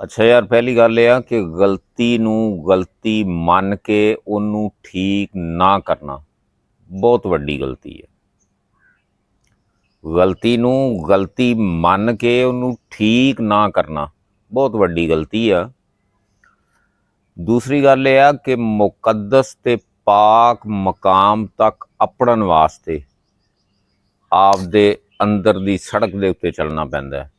ਅੱਛਾ ਯਾਰ, ਪਹਿਲੀ ਗੱਲ ਇਹ ਆ ਕਿ ਗਲਤੀ ਨੂੰ ਗਲਤੀ ਮੰਨ ਕੇ ਉਹਨੂੰ ਠੀਕ ਨਾ ਕਰਨਾ ਬਹੁਤ ਵੱਡੀ ਗਲਤੀ ਹੈ। ਗਲਤੀ ਨੂੰ ਗਲਤੀ ਮੰਨ ਕੇ ਉਹਨੂੰ ਠੀਕ ਨਾ ਕਰਨਾ ਬਹੁਤ ਵੱਡੀ ਗਲਤੀ ਆ। ਦੂਸਰੀ ਗੱਲ ਇਹ ਆ ਕਿ ਮੁਕੱਦਸ ਤੇ ਪਾਕ ਮਕਾਮ ਤੱਕ ਅਪੜਨ ਵਾਸਤੇ ਆਪਦੇ ਅੰਦਰ ਦੀ ਸੜਕ ਦੇ ਉੱਤੇ ਚੱਲਣਾ ਪੈਂਦਾ ਹੈ।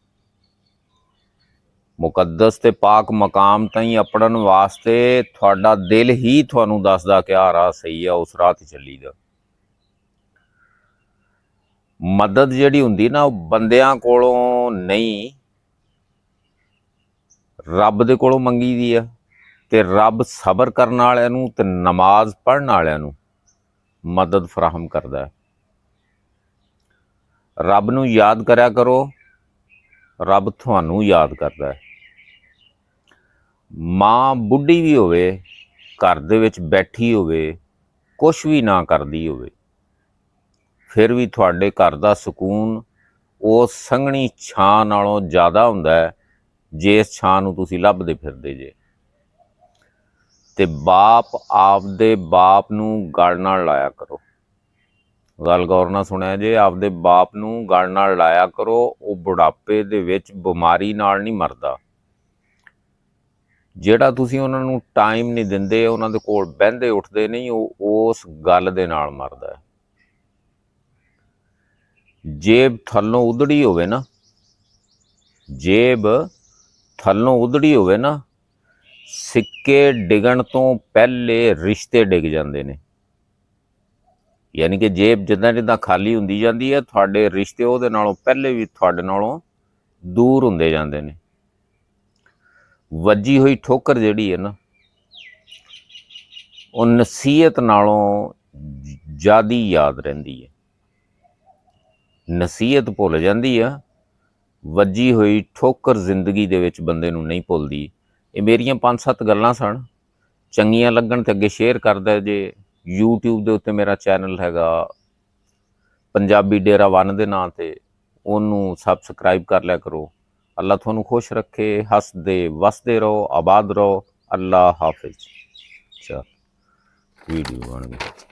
ਮੁਕੱਦਸ ਤੇ ਪਾਕ ਮਕਾਮ ਤਾਈਂ ਅਪੜਨ ਵਾਸਤੇ ਤੁਹਾਡਾ ਦਿਲ ਹੀ ਤੁਹਾਨੂੰ ਦੱਸਦਾ ਕਿ ਆਹ ਰਾਹ ਸਹੀ ਆ, ਉਸ ਰਾਹ 'ਤੇ ਚੱਲੀਦਾ। ਮਦਦ ਜਿਹੜੀ ਹੁੰਦੀ ਨਾ ਉਹ ਬੰਦਿਆਂ ਕੋਲੋਂ ਨਹੀਂ, ਰੱਬ ਦੇ ਕੋਲੋਂ ਮੰਗੀ ਦੀ ਆ। ਤੇ ਰੱਬ ਸਬਰ ਕਰਨ ਵਾਲਿਆਂ ਨੂੰ ਤੇ ਨਮਾਜ਼ ਪੜ੍ਹਨ ਵਾਲਿਆਂ ਨੂੰ ਮਦਦ ਫਰਾਹਮ ਕਰਦਾ ਹੈ। ਰੱਬ ਨੂੰ ਯਾਦ ਕਰਿਆ ਕਰੋ, ਰੱਬ ਤੁਹਾਨੂੰ ਯਾਦ ਕਰਦਾ ਹੈ। ਮਾਂ ਬੁੱਢੀ ਵੀ ਹੋਵੇ, ਘਰ ਦੇ ਵਿੱਚ ਬੈਠੀ ਹੋਵੇ, ਕੁਛ ਵੀ ਨਾ ਕਰਦੀ ਹੋਵੇ, ਫਿਰ ਵੀ ਤੁਹਾਡੇ ਘਰ ਦਾ ਸਕੂਨ ਉਸ ਸੰਘਣੀ ਛਾਂ ਨਾਲੋਂ ਜ਼ਿਆਦਾ ਹੁੰਦਾ ਹੈ ਜਿਸ ਛਾਂ ਨੂੰ ਤੁਸੀਂ ਲੱਭਦੇ ਫਿਰਦੇ ਜੇ। ਤੇ ਬਾਪ ਆਪਦੇ ਬਾਪ ਨੂੰ ਗਲ ਨਾਲ ਲਾਇਆ ਕਰੋ। ਗੱਲ ਗੌਰ ਨਾਲ ਸੁਣਿਆ ਜੇ, ਆਪਦੇ ਬਾਪ ਨੂੰ ਗਲ ਨਾਲ ਲਾਇਆ ਕਰੋ। ਉਹ ਬੁਢਾਪੇ ਦੇ ਵਿੱਚ ਬਿਮਾਰੀ ਨਾਲ ਨਹੀਂ ਮਰਦਾ। ਜਿਹੜਾ ਤੁਸੀਂ ਉਹਨਾਂ ਨੂੰ ਟਾਈਮ ਨਹੀਂ ਦਿੰਦੇ, ਉਹਨਾਂ ਦੇ ਕੋਲ ਬਹਿੰਦੇ ਉੱਠਦੇ ਨਹੀਂ, ਉਹ ਉਸ ਗੱਲ ਦੇ ਨਾਲ ਮਰਦਾ ਹੈ। ਜੇਬ ਥੱਲੋਂ ਉਧੜੀ ਹੋਵੇ ਨਾ, ਜੇਬ ਥੱਲੋਂ ਉਧੜੀ ਹੋਵੇ ਨਾ, ਸਿੱਕੇ ਡਿੱਗਣ ਤੋਂ ਪਹਿਲੇ ਰਿਸ਼ਤੇ ਡਿੱਗ ਜਾਂਦੇ ਨੇ। ਯਾਨੀ ਕਿ ਜੇਬ ਜਿੱਦਾਂ ਜਿੱਦਾਂ ਖਾਲੀ ਹੁੰਦੀ ਜਾਂਦੀ ਹੈ, ਤੁਹਾਡੇ ਰਿਸ਼ਤੇ ਉਹਦੇ ਨਾਲੋਂ ਪਹਿਲੇ ਵੀ ਤੁਹਾਡੇ ਨਾਲੋਂ ਦੂਰ ਹੁੰਦੇ ਜਾਂਦੇ ਨੇ। ਵੱਜੀ ਹੋਈ ਠੋਕਰ ਜਿਹੜੀ ਹੈ ਨਾ, ਉਹ ਨਸੀਹਤ ਨਾਲੋਂ ਜ਼ਿਆਦਾ ਯਾਦ ਰਹਿੰਦੀ ਹੈ। ਨਸੀਹਤ ਭੁੱਲ ਜਾਂਦੀ ਆ, ਵੱਜੀ ਹੋਈ ਠੋਕਰ ਜ਼ਿੰਦਗੀ ਦੇ ਵਿੱਚ ਬੰਦੇ ਨੂੰ ਨਹੀਂ ਭੁੱਲਦੀ। ਇਹ ਮੇਰੀਆਂ 5-7 ਗੱਲਾਂ ਸਨ, ਚੰਗੀਆਂ ਲੱਗਣ ਤੇ ਅੱਗੇ ਸ਼ੇਅਰ ਕਰਦਾ ਜੇ। YouTube ਦੇ ਉੱਤੇ ਮੇਰਾ ਚੈਨਲ ਹੈਗਾ ਪੰਜਾਬੀ ਡੇਰਾ 1 ਦੇ ਨਾਂ 'ਤੇ, ਉਹਨੂੰ ਸਬਸਕ੍ਰਾਈਬ ਕਰ ਲਿਆ ਕਰੋ। ਅੱਲਾ ਤੁਹਾਨੂੰ ਖੁਸ਼ ਰੱਖੇ, ਹੱਸਦੇ ਵਸਦੇ ਰਹੋ, ਆਬਾਦ ਰਹੋ। ਅੱਲਾ ਹਾਫਿਜ਼। ਚਲ ਵੀਡੀਓ ਬਣ ਗਈ।